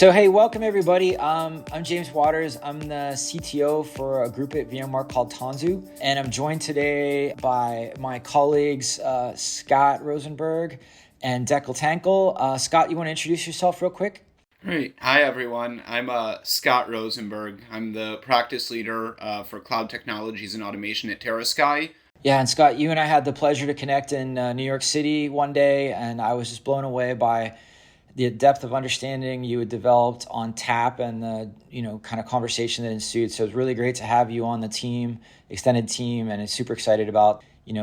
So hey, welcome everybody. I'm James Waters. I'm the CTO for a group at VMware called Tanzu, and I'm joined today by my colleagues Scott Rosenberg and Dekel Tankel. Scott, you want to introduce yourself real quick? Great. Hi, everyone. I'm Scott Rosenberg. I'm the practice leader for cloud technologies and automation at TeraSky. Yeah, and Scott, you and I had the pleasure to connect in New York City one day, and I was just blown away by the depth of understanding you had developed on TAP and the kind of conversation that ensued. So it's really great to have you on the team, extended team, and it's super excited about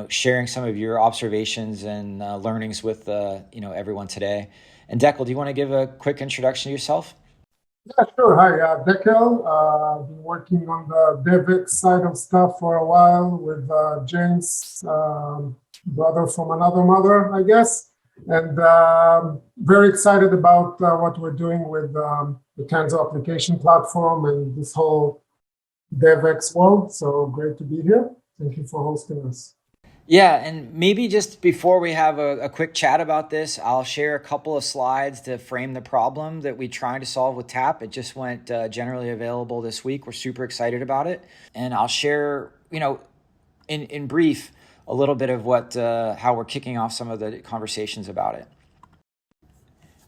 sharing some of your observations and learnings with everyone today. And Dekel, do you want to give a quick introduction to yourself? Yeah, sure. Hi, Dekel. Been working on the DevX side of stuff for a while with James, brother from another mother, I guess. And very excited about what we're doing with the Tanzu Application Platform and this whole DevX world. So great to be here. Thank you for hosting us. Yeah, and maybe just before we have a quick chat about this, I'll share a couple of slides to frame the problem that we're trying to solve with TAP. It just went generally available this week. We're super excited about it. And I'll share, in brief, a little bit of how we're kicking off some of the conversations about it.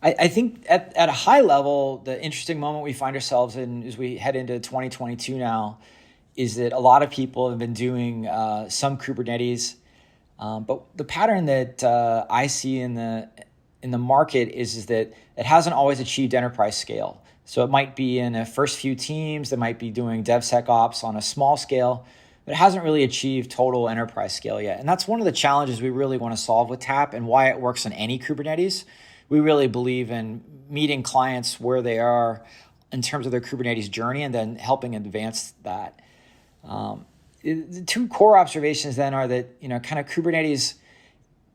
I think at a high level, the interesting moment we find ourselves in as we head into 2022 now is that a lot of people have been doing some Kubernetes. But the pattern that I see in the market is that it hasn't always achieved enterprise scale. So it might be in the first few teams that might be doing DevSecOps on a small scale, but it hasn't really achieved total enterprise scale yet. And that's one of the challenges we really want to solve with TAP and why it works on any Kubernetes. We really believe in meeting clients where they are in terms of their Kubernetes journey and then helping advance that. The two core observations then are that, kind of Kubernetes,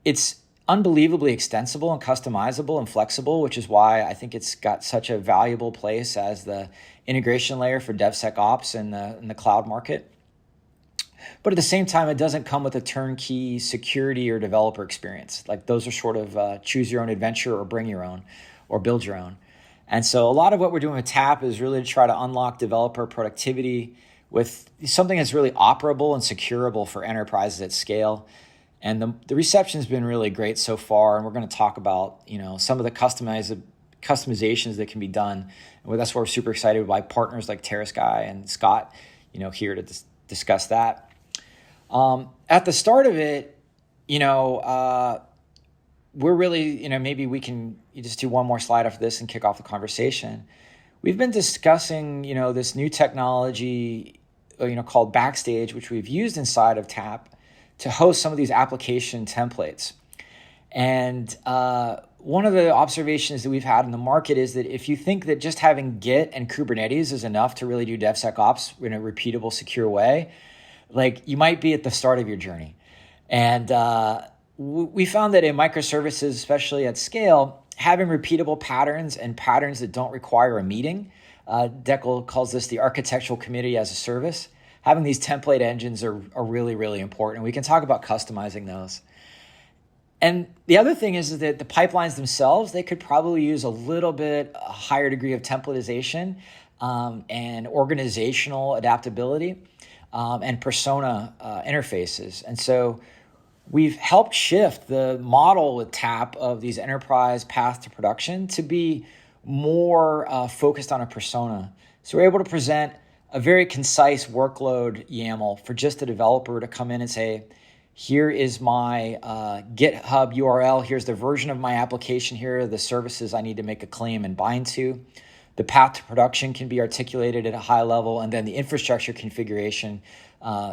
it's unbelievably extensible and customizable and flexible, which is why I think it's got such a valuable place as the integration layer for DevSecOps in the cloud market. But at the same time, it doesn't come with a turnkey security or developer experience. Like those are sort of choose your own adventure or bring your own or build your own. And so a lot of what we're doing with TAP is really to try to unlock developer productivity with something that's really operable and securable for enterprises at scale. And the reception's been really great so far. And we're going to talk about, some of the customizations that can be done. And that's why we're super excited by partners like TeraSky and Scott, here to discuss that. At the start of it, we're really, maybe we can just do one more slide after this and kick off the conversation. We've been discussing, this new technology, called Backstage, which we've used inside of TAP to host some of these application templates. And one of the observations that we've had in the market is that if you think that just having Git and Kubernetes is enough to really do DevSecOps in a repeatable, secure way, like you might be at the start of your journey. And we found that in microservices, especially at scale, having repeatable patterns and patterns that don't require a meeting, Dekel calls this the architectural committee as a service. Having these template engines are really, really important. We can talk about customizing those. And the other thing is that the pipelines themselves, they could probably use a little bit a higher degree of templatization and organizational adaptability and persona interfaces. And so we've helped shift the model with TAP of these enterprise path to production to be more focused on a persona. So we're able to present a very concise workload YAML for just a developer to come in and say, here is my GitHub URL, here's the version of my application, here are the services I need to make a claim and bind to. The path to production can be articulated at a high level, and then the infrastructure configuration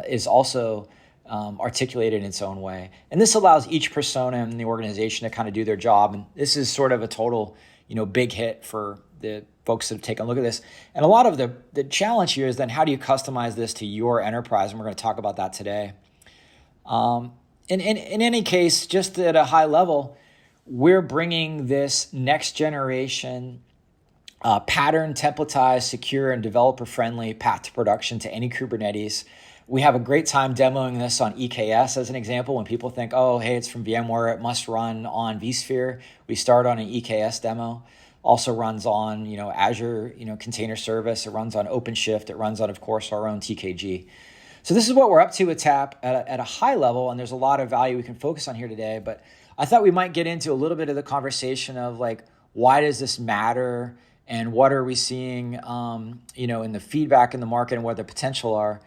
is also articulated in its own way. And this allows each persona in the organization to kind of do their job. And this is sort of a total, big hit for the folks that have taken a look at this. And a lot of the challenge here is then how do you customize this to your enterprise? And we're going to talk about that today. In any case, just at a high level, we're bringing this next generation pattern, templatized, secure, and developer-friendly path to production to any Kubernetes. We have a great time demoing this on EKS as an example. When people think, oh, hey, it's from VMware, it must run on vSphere. We start on an EKS demo. also runs on, Azure, container service. It runs on OpenShift. It runs on, of course, our own TKG. So this is what we're up to with TAP at a high level, and there's a lot of value we can focus on here today. But I thought we might get into a little bit of the conversation of like, why does this matter, and what are we seeing, in the feedback in the market, and what the potential are.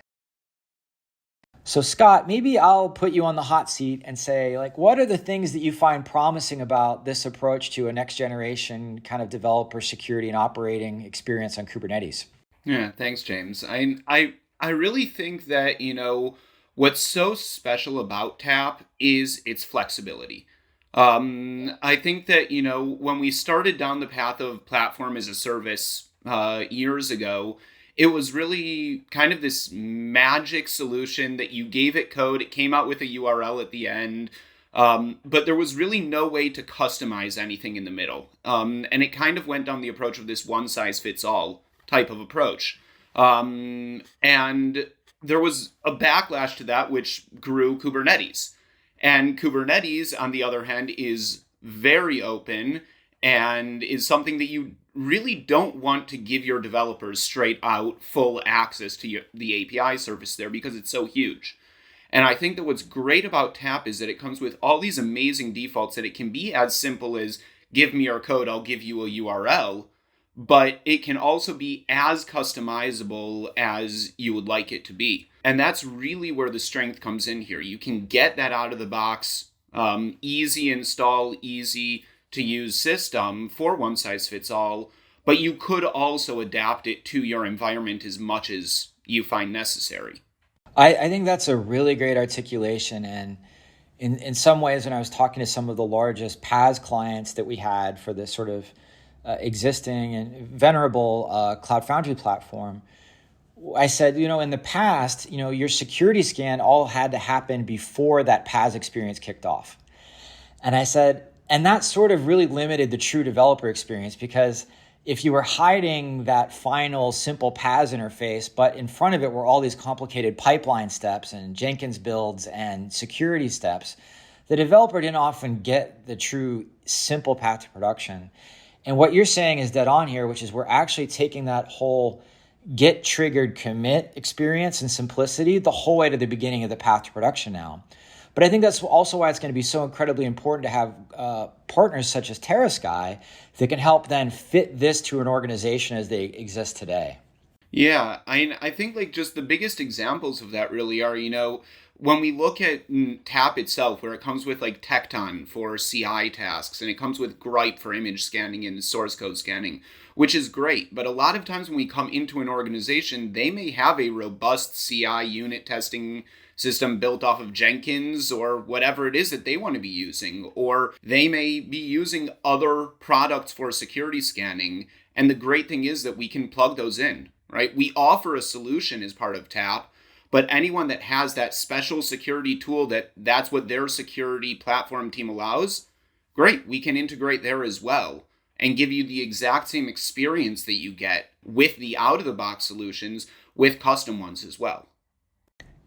So Scott, maybe I'll put you on the hot seat and say, like, what are the things that you find promising about this approach to a next generation kind of developer security and operating experience on Kubernetes? Yeah, thanks, James. I really think that, what's so special about TAP is its flexibility. I think that, when we started down the path of platform as a service years ago, it was really kind of this magic solution that you gave it code, it came out with a URL at the end, but there was really no way to customize anything in the middle. And it kind of went down the approach of this one-size-fits-all type of approach. And there was a backlash to that, which grew Kubernetes. And Kubernetes, on the other hand, is very open and is something that you really don't want to give your developers straight out full access to the API service there because it's so huge. And I think that what's great about TAP is that it comes with all these amazing defaults that it can be as simple as give me your code, I'll give you a URL. But it can also be as customizable as you would like it to be. And that's really where the strength comes in here. You can get that out of the box, easy install, easy to use system for one size fits all, but you could also adapt it to your environment as much as you find necessary. I think that's a really great articulation. And in some ways, when I was talking to some of the largest PaaS clients that we had for this sort of existing and venerable Cloud Foundry platform, I said, in the past, your security scan all had to happen before that PaaS experience kicked off. And I said, and that sort of really limited the true developer experience, because if you were hiding that final simple PaaS interface, but in front of it were all these complicated pipeline steps and Jenkins builds and security steps, the developer didn't often get the true simple path to production. And what you're saying is dead on here, which is we're actually taking that whole get triggered commit experience and simplicity the whole way to the beginning of the path to production now. But I think that's also why it's going to be so incredibly important to have partners such as TeraSky that can help then fit this to an organization as they exist today. Yeah, I think like just the biggest examples of that really are, when we look at TAP itself, where it comes with like Tecton for CI tasks, and it comes with Gripe for image scanning and source code scanning, which is great. But a lot of times when we come into an organization, they may have a robust CI unit testing system built off of Jenkins or whatever it is that they want to be using, or they may be using other products for security scanning. And the great thing is that we can plug those in, right? We offer a solution as part of TAP, but anyone that has that special security tool that's what their security platform team allows, great, we can integrate there as well and give you the exact same experience that you get with the out-of-the-box solutions with custom ones as well.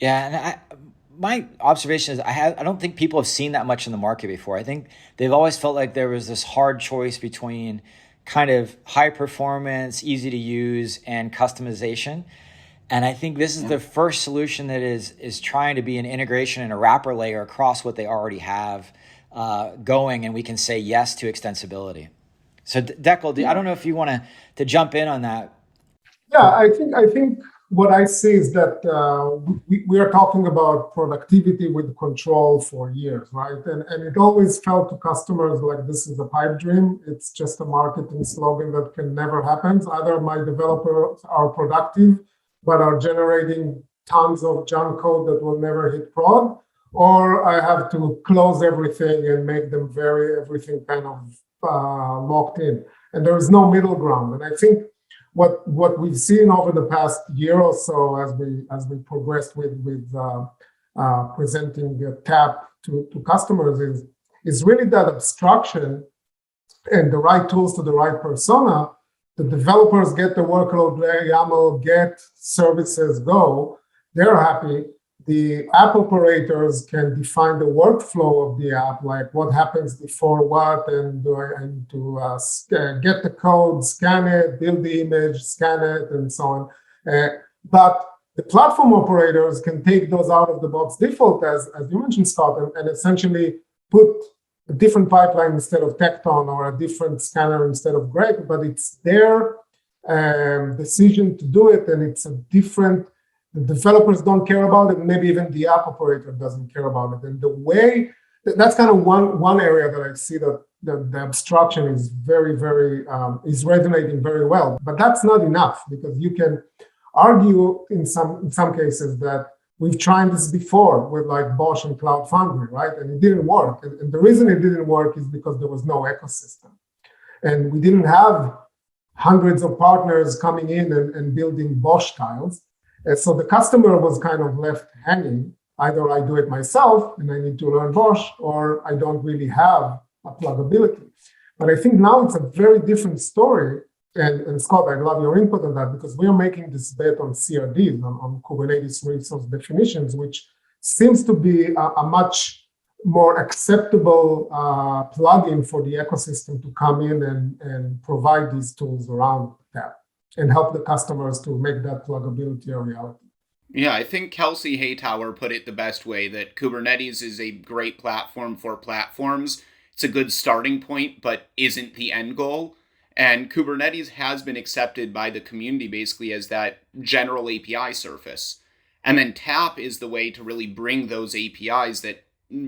Yeah, and my observation is I don't think people have seen that much in the market before. I think they've always felt like there was this hard choice between kind of high performance, easy to use, and customization. And I think this is the first solution that is trying to be an integration and a wrapper layer across what they already have going, and we can say yes to extensibility. So Dekel, I don't know if you want to jump in on that. Yeah, I think what I see is that we are talking about productivity with control for years, right? And it always felt to customers like this is a pipe dream. It's just a marketing slogan that can never happen. Either my developers are productive, but are generating tons of junk code that will never hit prod, or I have to close everything and make them everything kind of locked in. And there is no middle ground. And I think what we've seen over the past year or so as we progressed with presenting the TAP to customers is really that abstraction and the right tools to the right persona. The developers get the workload, YAML, get services, go. They're happy. the app operators can define the workflow of the app, like what happens before what, and get the code, scan it, build the image, scan it, and so on. But the platform operators can take those out of the box default, as you mentioned, Scott, and essentially put a different pipeline instead of Tecton or a different scanner instead of Greg, but it's their decision to do it, and it's a different. The developers don't care about it, maybe even the app operator doesn't care about it. And the way that's kind of one area that I see that the abstraction is very, very is resonating very well. But that's not enough, because you can argue in some cases that we've tried this before with like Bosch and Cloud Foundry, right? And it didn't work. And the reason it didn't work is because there was no ecosystem, and we didn't have hundreds of partners coming in and building Bosch tiles. And so the customer was kind of left hanging. Either I do it myself and I need to learn Bosch, or I don't really have a pluggability. But I think now it's a very different story. And Scott, I love your input on that, because we are making this bet on CRDs, on Kubernetes resource definitions, which seems to be a much more acceptable plugin for the ecosystem to come in and provide these tools around that and help the customers to make that pluggability a reality. Yeah, I think Kelsey Haytower put it the best way, that Kubernetes is a great platform for platforms. It's a good starting point, but isn't the end goal. And Kubernetes has been accepted by the community basically as that general API surface. And then TAP is the way to really bring those APIs that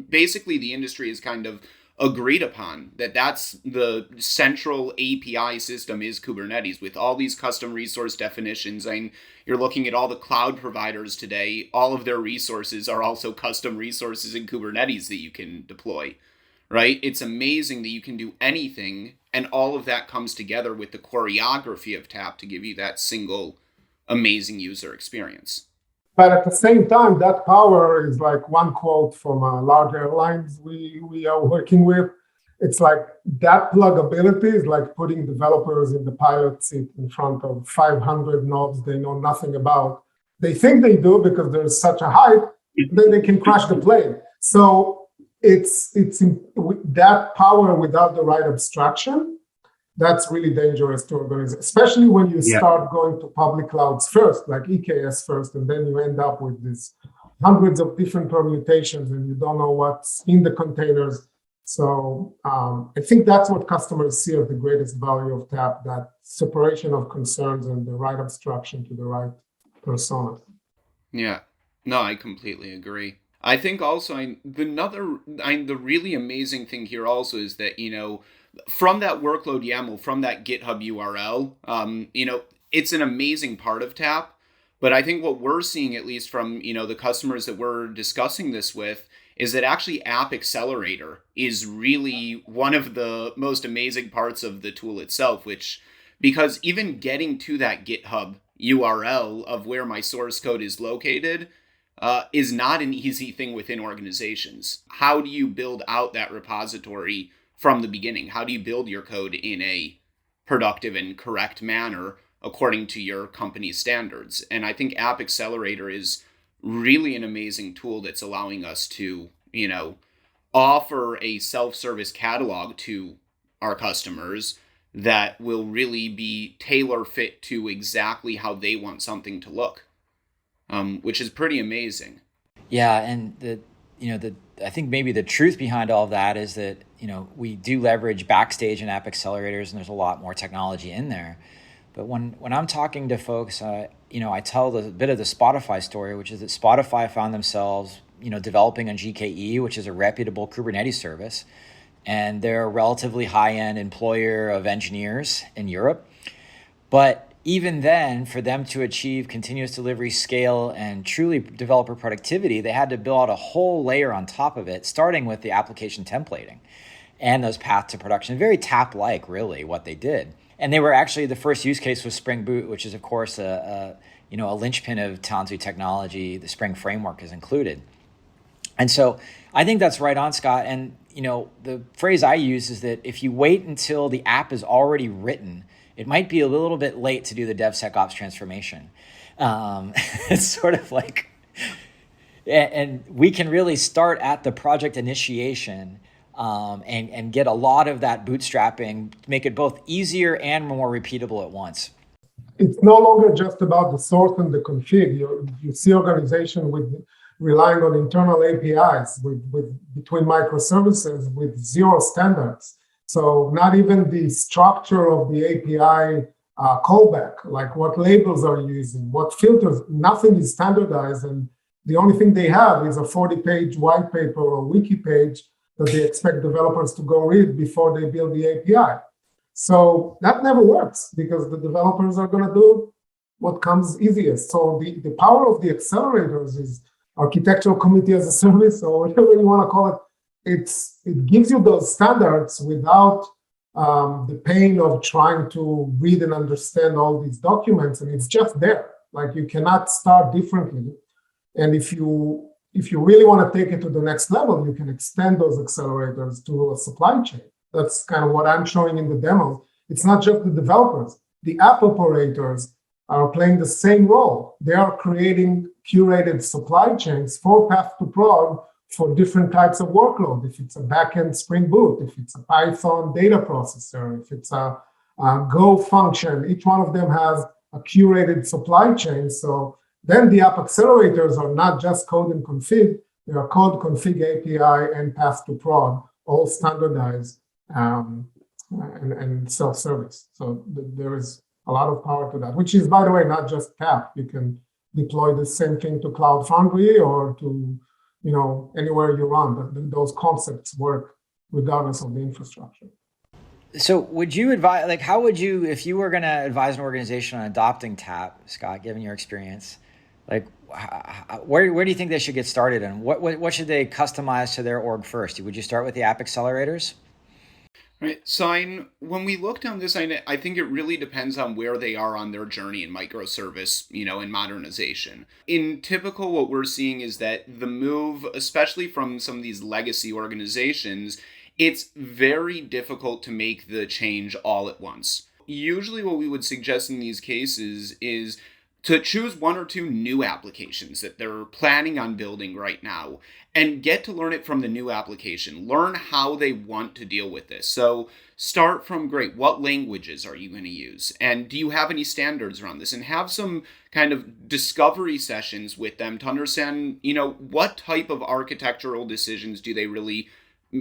basically the industry has kind of agreed upon, that's the central API system is Kubernetes, with all these custom resource definitions. And you're looking at all the cloud providers today, all of their resources are also custom resources in Kubernetes that you can deploy, right? It's amazing that you can do anything, and all of that comes together with the choreography of TAP to give you that single amazing user experience. But at the same time, that power is like one quote from large airlines we are working with. It's like that pluggability is like putting developers in the pilot seat in front of 500 knobs they know nothing about. They think they do because there's such a hype, then they can crash the plane. So it's that power without the right abstraction. That's really dangerous to organize, especially when you start going to public clouds first, like EKS first, and then you end up with these hundreds of different permutations and you don't know what's in the containers. So I think that's what customers see as the greatest value of TAP, that separation of concerns and the right abstraction to the right persona. Yeah, no, I completely agree. I think also the really amazing thing here also is that, from that workload YAML, from that GitHub URL, it's an amazing part of TAP. But I think what we're seeing, at least from, the customers that we're discussing this with, is that actually App Accelerator is really one of the most amazing parts of the tool itself, because even getting to that GitHub URL of where my source code is located is not an easy thing within organizations. How do you build out that repository from the beginning? How do you build your code in a productive and correct manner according to your company's standards? And I think App Accelerator is really an amazing tool that's allowing us to, offer a self-service catalog to our customers that will really be tailor fit to exactly how they want something to look, which is pretty amazing. Yeah, and I think maybe the truth behind all of that is that, we do leverage Backstage and App Accelerators, and there's a lot more technology in there. But when I'm talking to folks, I tell a bit of the Spotify story, which is that Spotify found themselves, developing on GKE, which is a reputable Kubernetes service. And they're a relatively high-end employer of engineers in Europe. But even then, for them to achieve continuous delivery scale and truly developer productivity, they had to build out a whole layer on top of it, starting with the application templating and those paths to production. Very TAP-like, really, what they did. And they were actually, the first use case was Spring Boot, which is, of course, a linchpin of Tanzu technology. The Spring framework is included. And so I think that's right on, Scott. And, the phrase I use is that if you wait until the app is already written, it might be a little bit late to do the DevSecOps transformation. It's sort of like, And we can really start at the project initiation and get a lot of that bootstrapping, make it both easier and more repeatable at once. It's no longer just about the source and the config. You see organization with relying on internal APIs between microservices with zero standards. So not even the structure of the API callback, like what labels are you using, what filters, nothing is standardized. And the only thing they have is a 40-page white paper or wiki page that they expect developers to go read before they build the API. So that never works because the developers are going to do what comes easiest. So the power of the accelerators is architectural committee as a service, or whatever you want to call it. It gives you those standards without the pain of trying to read and understand all these documents, and it's just there. Like you cannot start differently. And if you really want to take it to the next level, you can extend those accelerators to a supply chain. That's kind of what I'm showing in the demo. It's not just the developers. The app operators are playing the same role. They are creating curated supply chains for path to prod for different types of workload. If it's a backend Spring Boot, if it's a Python data processor, if it's a Go function, each one of them has a curated supply chain. So then the app accelerators are not just code and config, they are code, config, API, and path to prod, all standardized and self-service. So there is a lot of power to that, which is, by the way, not just TAP. You can deploy the same thing to Cloud Foundry or to anywhere you run. Those concepts work regardless of the infrastructure. So would you advise, like, how would you, if you were going to advise an organization on adopting TAP, Scott, given your experience, like, where do you think they should get started, and what should they customize to their org first? Would you start with the app accelerators? Right. So when we look down this, I think it really depends on where they are on their journey in microservice, and modernization. In typical, what we're seeing is that the move, especially from some of these legacy organizations, it's very difficult to make the change all at once. Usually what we would suggest in these cases is to choose one or two new applications that they're planning on building right now and get to learn it from the new application. Learn how they want to deal with this. So start from, great, what languages are you going to use? And do you have any standards around this? And have some kind of discovery sessions with them to understand, what type of architectural decisions do they really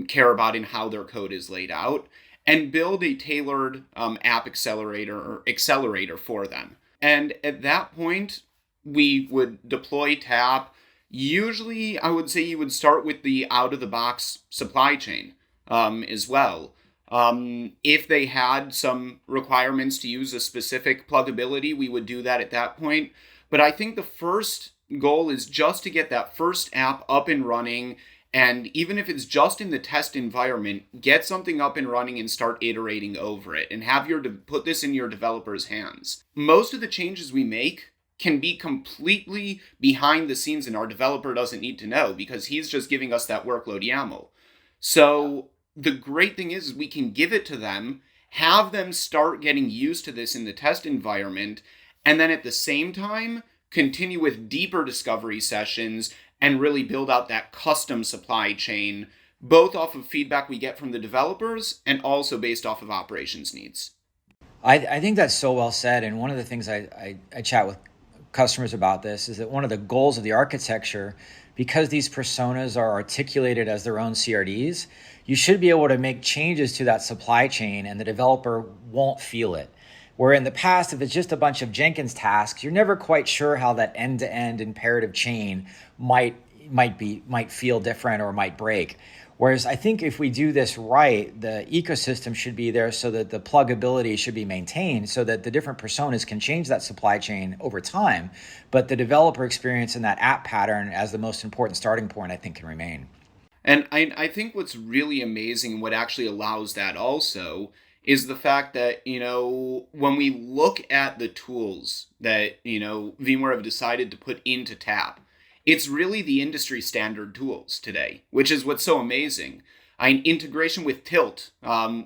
care about in how their code is laid out, and build a tailored app accelerator for them. And at that point, we would deploy TAP. Usually, I would say you would start with the out-of-the-box supply chain as well. If they had some requirements to use a specific pluggability, we would do that at that point. But I think the first goal is just to get that first app up and running. And even if it's just in the test environment, get something up and running and start iterating over it and have put this in your developers' hands. Most of the changes we make can be completely behind the scenes and our developer doesn't need to know because he's just giving us that workload YAML. So the great thing is we can give it to them, have them start getting used to this in the test environment, and then at the same time, continue with deeper discovery sessions and really build out that custom supply chain, both off of feedback we get from the developers and also based off of operations needs. I think that's so well said. And one of the things I chat with customers about this is that one of the goals of the architecture, because these personas are articulated as their own CRDs, you should be able to make changes to that supply chain and the developer won't feel it. Where in the past, if it's just a bunch of Jenkins tasks, you're never quite sure how that end-to-end imperative chain might feel different or might break. Whereas I think if we do this right, the ecosystem should be there so that the pluggability should be maintained so that the different personas can change that supply chain over time. But the developer experience in that app pattern as the most important starting point, I think, can remain. And I think what's really amazing, what actually allows that also, is the fact that, when we look at the tools that, VMware have decided to put into TAP, it's really the industry standard tools today, which is what's so amazing. Integration with Tilt,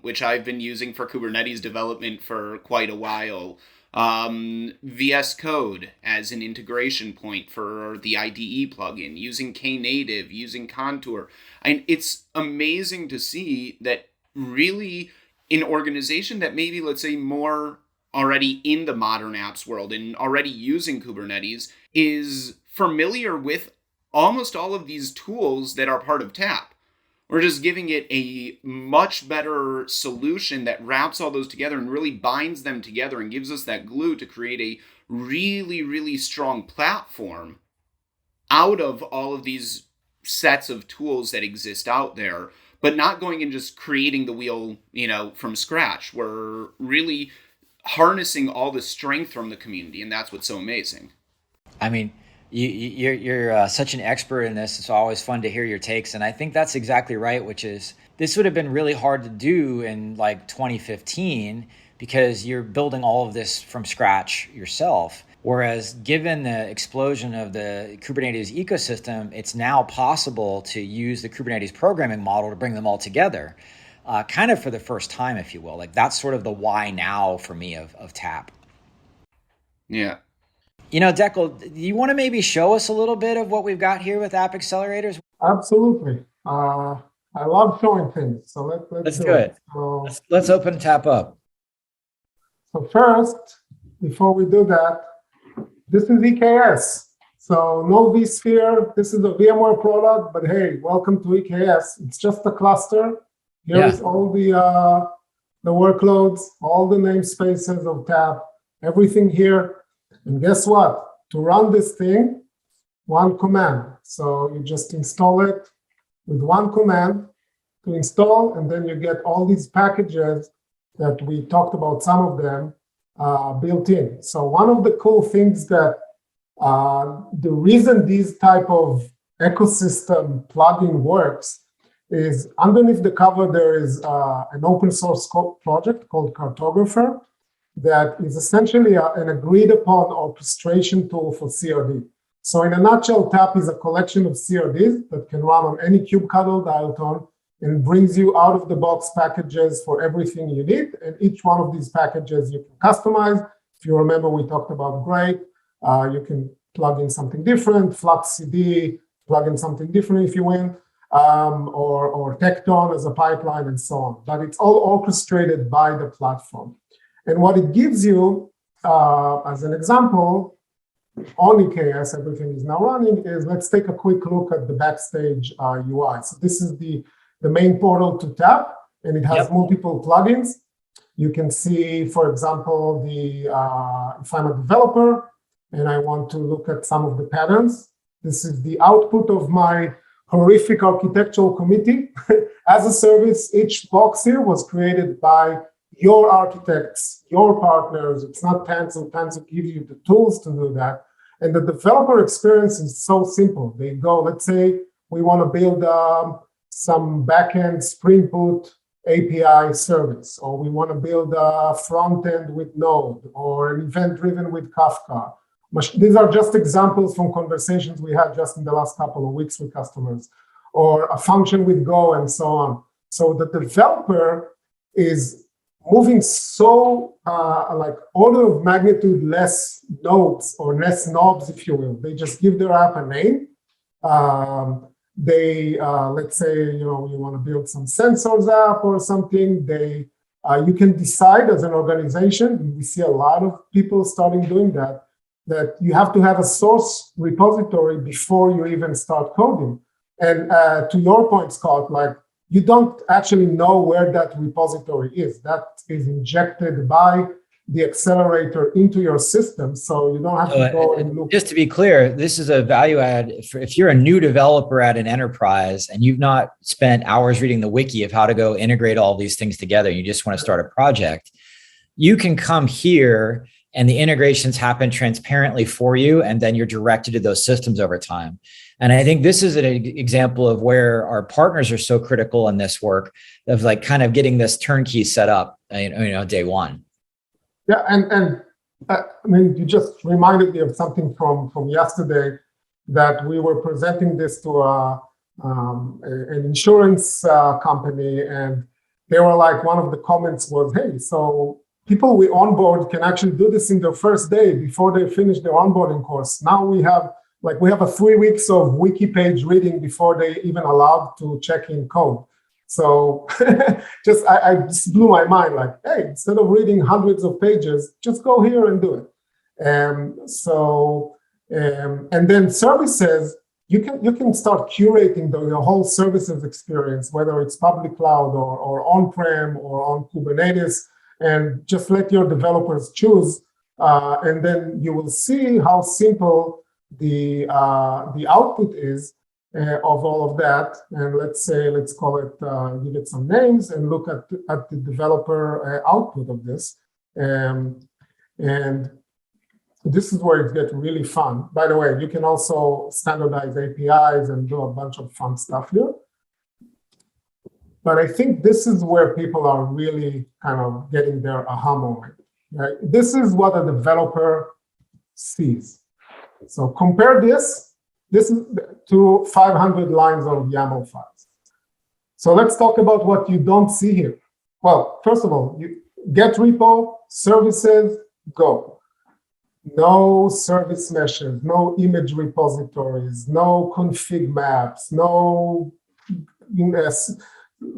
which I've been using for Kubernetes development for quite a while. VS Code as an integration point for the IDE plugin, using Knative, using Contour. It's amazing to see that really an organization that maybe, let's say, more already in the modern apps world and already using Kubernetes is familiar with almost all of these tools that are part of TAP. We're just giving it a much better solution that wraps all those together and really binds them together and gives us that glue to create a really, really strong platform out of all of these sets of tools that exist out there, but not going and just creating the wheel, from scratch. We're really harnessing all the strength from the community, and that's what's so amazing. I mean, you're such an expert in this. It's always fun to hear your takes. And I think that's exactly right, which is this would have been really hard to do in like 2015 because you're building all of this from scratch yourself. Whereas given the explosion of the Kubernetes ecosystem, it's now possible to use the Kubernetes programming model to bring them all together, kind of for the first time, if you will. Like that's sort of the why now for me of TAP. Yeah. Dekel, do you want to maybe show us a little bit of what we've got here with app accelerators? Absolutely. I love showing things. So let's do it. So, let's open TAP up. So first, before we do that, this is EKS. So no vSphere. This is a VMware product, but hey, welcome to EKS. It's just a cluster. Here is all the workloads, all the namespaces of TAP, everything here. And guess what? To run this thing, one command. So you just install it with one command to install, and then you get all these packages that we talked about, some of them built in. So one of the cool things that the reason these type of ecosystem plugin works is underneath the cover, there is an open source project called Cartographer that is essentially an agreed upon orchestration tool for CRD. So in a nutshell, TAP is a collection of CRDs that can run on any kubectl dial tone and brings you out of the box packages for everything you need. And each one of these packages you can customize. If you remember, we talked about Great. You can plug in something different, Flux CD, plug in something different if you want, or Tecton as a pipeline and so on. But it's all orchestrated by the platform. And what it gives you, as an example, on EKS, everything is now running, is let's take a quick look at the Backstage UI. So this is the main portal to TAP, and it has multiple plugins. You can see, for example, if I'm a developer and I want to look at some of the patterns, this is the output of my horrific architectural committee. As a service, each box here was created by your architects, your partners. It's not Tanzu. Tanzu gives you the tools to do that. And the developer experience is so simple. They go, let's say we want to build some backend Spring Boot API service, or we want to build a front end with Node, or an event driven with Kafka. These are just examples from conversations we had just in the last couple of weeks with customers, or a function with Go and so on. So the developer is moving so like order of magnitude less nodes or less knobs, if you will. They just give their app a name. Let's say you want to build some sensors app or something. You can decide as an organization, and we see a lot of people starting doing that you have to have a source repository before you even start coding. And to your point, Scott, like you don't actually know where that repository is. That is injected by the accelerator into your system, so you don't have to go and look. Just to be clear, this is a value add. If you're a new developer at an enterprise and you've not spent hours reading the wiki of how to go integrate all these things together, you just want to start a project, you can come here and the integrations happen transparently for you, and then you're directed to those systems over time. And I think this is an example of where our partners are so critical in this work of like kind of getting this turnkey set up, day one. Yeah, and I mean, you just reminded me of something from yesterday, that we were presenting this to a an insurance company, and they were like, one of the comments was, hey, so people we onboard can actually do this in their first day before they finish their onboarding course. Now we have a 3 weeks of wiki page reading before they even allowed to check in code. So I just blew my mind, like, hey, instead of reading hundreds of pages, just go here and do it. And then services, you can start curating your whole services experience, whether it's public cloud or on-prem or on Kubernetes, and just let your developers choose. And then you will see how simple the output is of all of that. And let's call it, give it some names and look at the developer output of this. And this is where it gets really fun. By the way, you can also standardize APIs and do a bunch of fun stuff here. But I think this is where people are really kind of getting their aha moment. Right? This is what a developer sees. So compare this is to 500 lines of YAML files. So let's talk about what you don't see here. Well, first of all, you get repo, services, go. No service meshes, no image repositories, no config maps, no,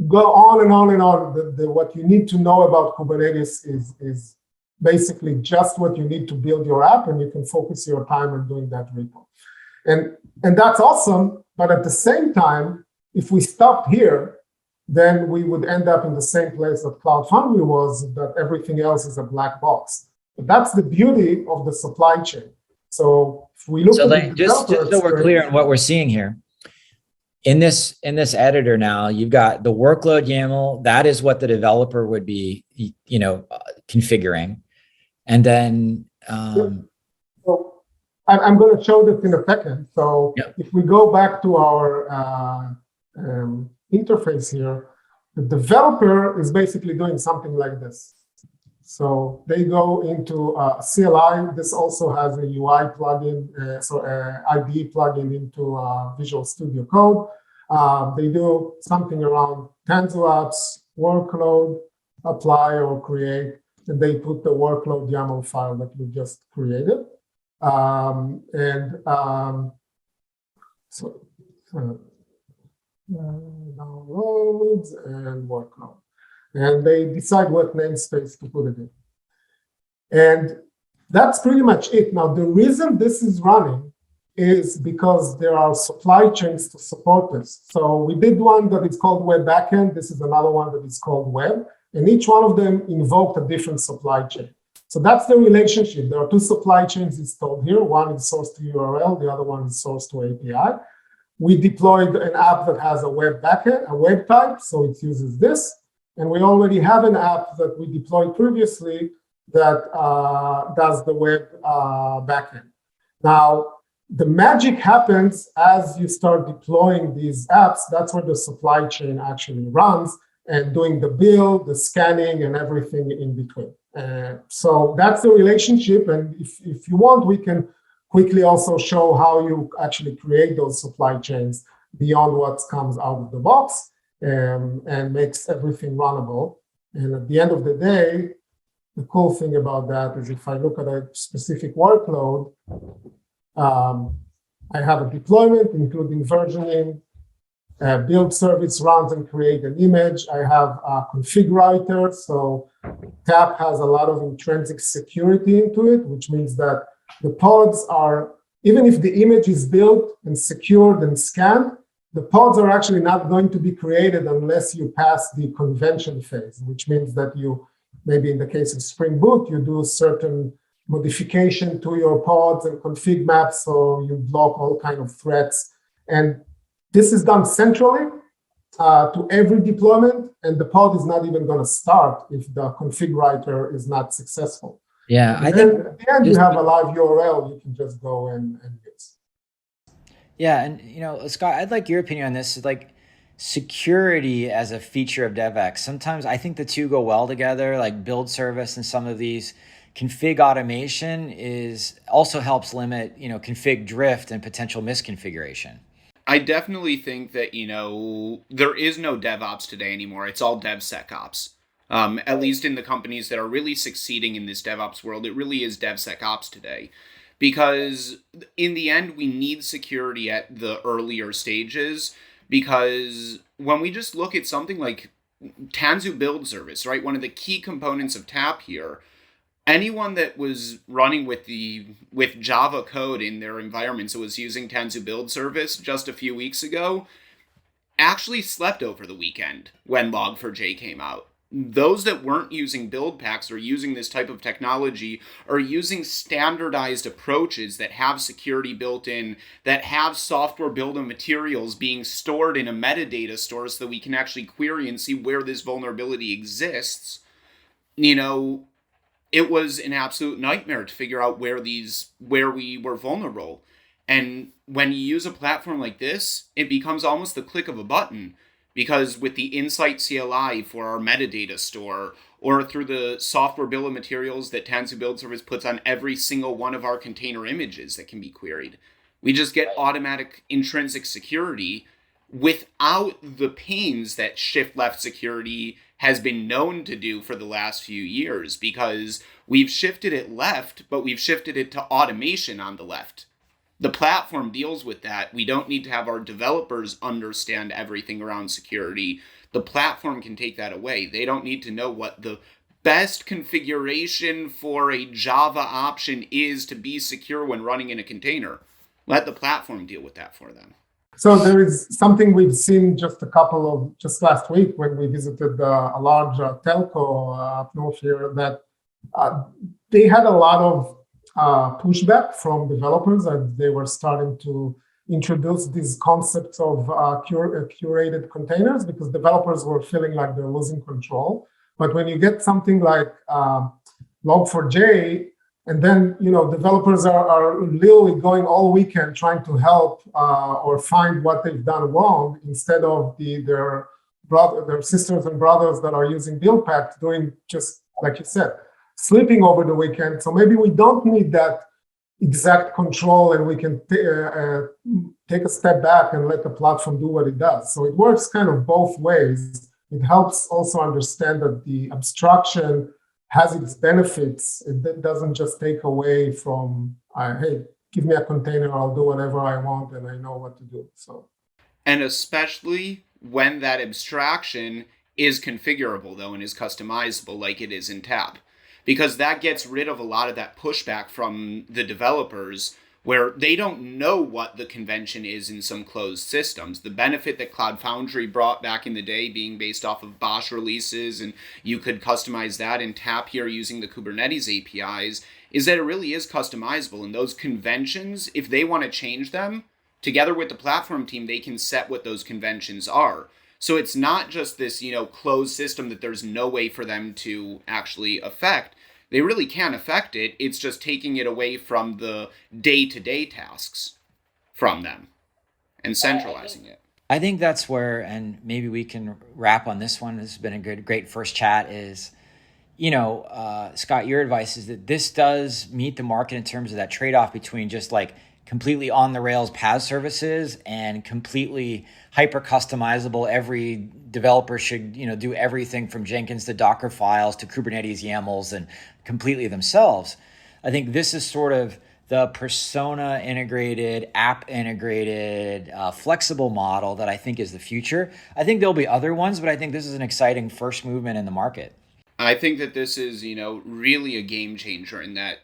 go on and on and on. What you need to know about Kubernetes is basically just what you need to build your app, and you can focus your time on doing that repo. And that's awesome, but at the same time, if we stopped here, then we would end up in the same place that Cloud Foundry was, that everything else is a black box. But that's the beauty of the supply chain. So if we look at just so we're clear on what we're seeing here, in this editor now, you've got the workload YAML. That is what the developer would be, configuring, and then. So I'm going to show this in a second. So if we go back to our interface here, the developer is basically doing something like this. So they go into CLI. This also has a UI plugin, IDE plugin into Visual Studio Code. They do something around Tanzu apps, workload, apply or create, and they put the workload YAML file that we just created. Downloads and workload. And they decide what namespace to put it in. And that's pretty much it. Now, the reason this is running is because there are supply chains to support this. So we did one that is called Web Backend. This is another one that is called Web. And each one of them invoked a different supply chain. So that's the relationship. There are two supply chains installed here. One is source to URL. The other one is source to API. We deployed an app that has a web backend, a web type, so it uses this. And we already have an app that we deployed previously that does the web backend. Now, the magic happens as you start deploying these apps. That's where the supply chain actually runs and doing the build, the scanning, and everything in between. So that's the relationship. And if you want, we can quickly also show how you actually create those supply chains beyond what comes out of the box. And makes everything runnable. And at the end of the day, the cool thing about that is if I look at a specific workload, I have a deployment, including versioning, build service runs and create an image. I have a config writer. So TAP has a lot of intrinsic security into it, which means that the pods are, even if the image is built and secured and scanned, the pods are actually not going to be created unless you pass the convention phase, which means that you, maybe in the case of Spring Boot, you do certain modification to your pods and config maps, so you block all kind of threats. And this is done centrally to every deployment, and the pod is not even going to start if the config writer is not successful. Yeah, I think at the end you have a live URL you can just go and use. Yeah, and Scott, I'd like your opinion on this. Like security as a feature of DevX. Sometimes I think the two go well together. Like build service and some of these config automation also helps limit config drift and potential misconfiguration. I definitely think that, there is no DevOps today anymore. It's all DevSecOps. At least in the companies that are really succeeding in this DevOps world, it really is DevSecOps today. Because in the end, we need security at the earlier stages. Because when we just look at something like Tanzu build service, right? One of the key components of TAP here, anyone that was running with Java code in their environments that was using Tanzu build service just a few weeks ago actually slept over the weekend when Log4j came out. Those that weren't using build packs or using this type of technology are using standardized approaches that have security built in, that have software bill of materials being stored in a metadata store so that we can actually query and see where this vulnerability exists. It was an absolute nightmare to figure out where we were vulnerable. And when you use a platform like this, it becomes almost the click of a button, because with the Insight CLI for our metadata store, or through the software bill of materials that Tanzu Build Service puts on every single one of our container images that can be queried, we just get automatic intrinsic security without the pains that shift left security has been known to do for the last few years, because we've shifted it left, but we've shifted it to automation on the left. The platform deals with that. We don't need to have our developers understand everything around security. The platform can take that away. They don't need to know what the best configuration for a Java option is to be secure when running in a container. Let the platform deal with that for them. So there is something we've seen just last week when we visited a large telco up north here, that they had a lot of pushback from developers, and they were starting to introduce these concepts of curated containers, because developers were feeling like they're losing control. But when you get something like Log4j, and then developers are literally going all weekend trying to help or find what they've done wrong, instead of their sisters and brothers that are using build packs doing, just like you said, sleeping over the weekend. So maybe we don't need that exact control, and we can take a step back and let the platform do what it does. So it works kind of both ways. It helps also understand that the abstraction has its benefits. It doesn't just take away from, hey, give me a container, I'll do whatever I want, and I know what to do. So, and especially when that abstraction is configurable, though, and is customizable like it is in TAP. Because that gets rid of a lot of that pushback from the developers, where they don't know what the convention is in some closed systems. The benefit that Cloud Foundry brought back in the day, being based off of Bosch releases, and you could customize that in TAP here using the Kubernetes APIs, is that it really is customizable. And those conventions, if they want to change them, together with the platform team, they can set what those conventions are. So it's not just this, closed system that there's no way for them to actually affect. They really can affect it. It's just taking it away from the day-to-day tasks from them and centralizing it. I think that's where, and maybe we can wrap on this one. This has been a great first chat. Is, Scott, your advice is that this does meet the market in terms of that trade-off between just like completely on the rails PaaS services and completely hyper customizable. Every developer should, do everything from Jenkins to Docker files to Kubernetes YAMLs and completely themselves. I think this is sort of the persona integrated, app integrated, flexible model that I think is the future. I think there'll be other ones, but I think this is an exciting first movement in the market. I think that this is, really a game changer in that,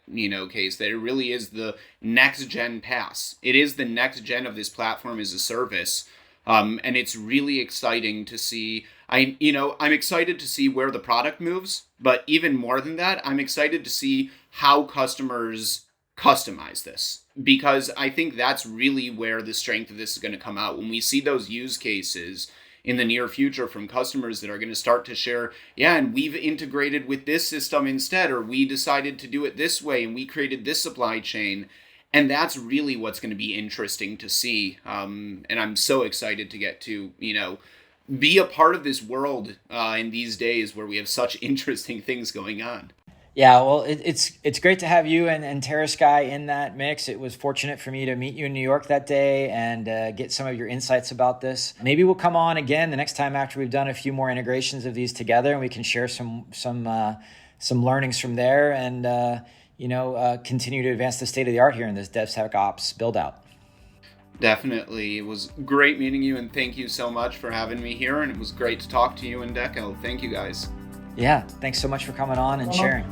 case, that it really is the next gen PaaS. It is the next gen of this platform as a service. And it's really exciting to see. I'm excited to see where the product moves, but even more than that, I'm excited to see how customers customize this, because I think that's really where the strength of this is going to come out. When we see those use cases in the near future from customers that are going to start to share, and we've integrated with this system instead, or we decided to do it this way and we created this supply chain. And that's really what's going to be interesting to see. And I'm so excited to get to, be a part of this world in these days where we have such interesting things going on. Yeah, well, it's great to have you and TeraSky in that mix. It was fortunate for me to meet you in New York that day and get some of your insights about this. Maybe we'll come on again the next time after we've done a few more integrations of these together, and we can share some learnings from there, and continue to advance the state of the art here in this DevSecOps build out. Definitely. It was great meeting you, and thank you so much for having me here. And it was great to talk to you and Dekel. Thank you guys. Yeah, thanks so much for coming on and sharing.